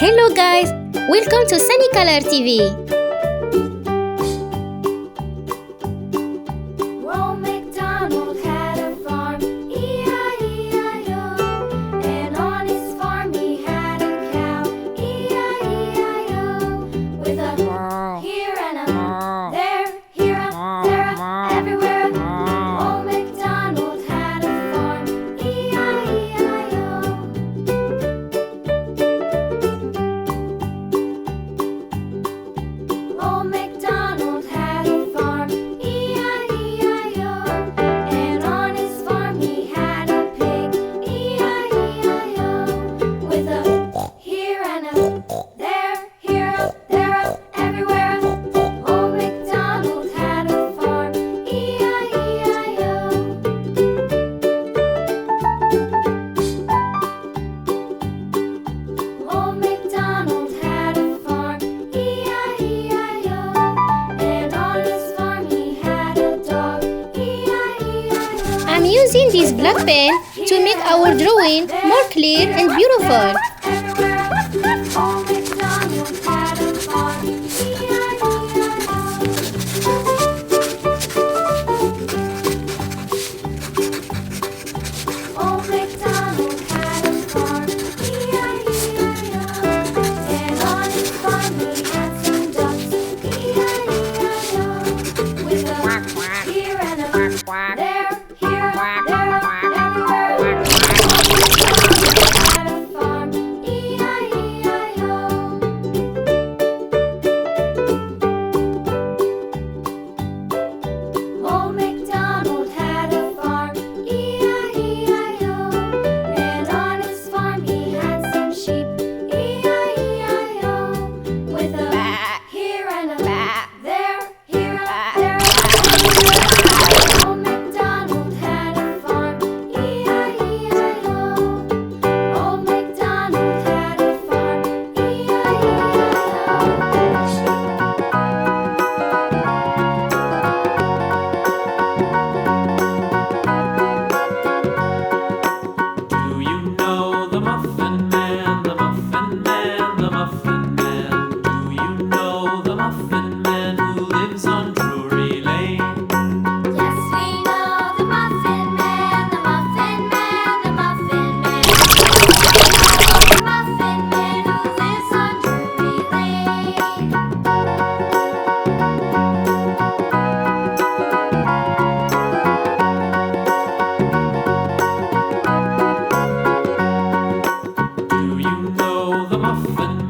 Hello guys, welcome to Sunny Color TV. Old MacDonald had a farm, E-I-E-I-O. And on his farm he had a cow, E-I-E-I-O. With a here and a there, here a, there a, everywhere. Old MacDonald had a farm, E-I-E-I-O. Old MacDonald had a farm, E-I-E-I-O. And on his farm he had a pig, E-I-E-I-O. With a here and a there, here a, there a, everywhere. Old MacDonald had a farm, E-I-E-I-O. Old MacDonald had a farm, E-I-E-I-O. And on his farm he had a dog, E-I-E-I-O. I'm using this black pen to make our drawing more clear and beautiful. Everywhere. Old MacDonald had a farm, E-I-E-I-O. Old MacDonald had a farm, E-I-E-I-O. And on his farm he had some ducks, E-I-E-I-O. With a here and a there, here, there, everywhere. Old MacDonald had a farm, E-I-E-I-O. Old MacDonald had a farm, E-I-E-I-O. And on his farm he had some sheep, E-I-E-I-O. With a here and a there, here, there. Old MacDonald had a farm, E-I-E-I-O. Old MacDonald had a farm, Do you know the Muffin Man, the Muffin Man, the Muffin Man? Do you know the Muffin Man who lives on Drury Lane? Yes, we know the Muffin Man, the Muffin Man, the Muffin Man. The Muffin Man who lives on Drury Lane. Do you know the Muffin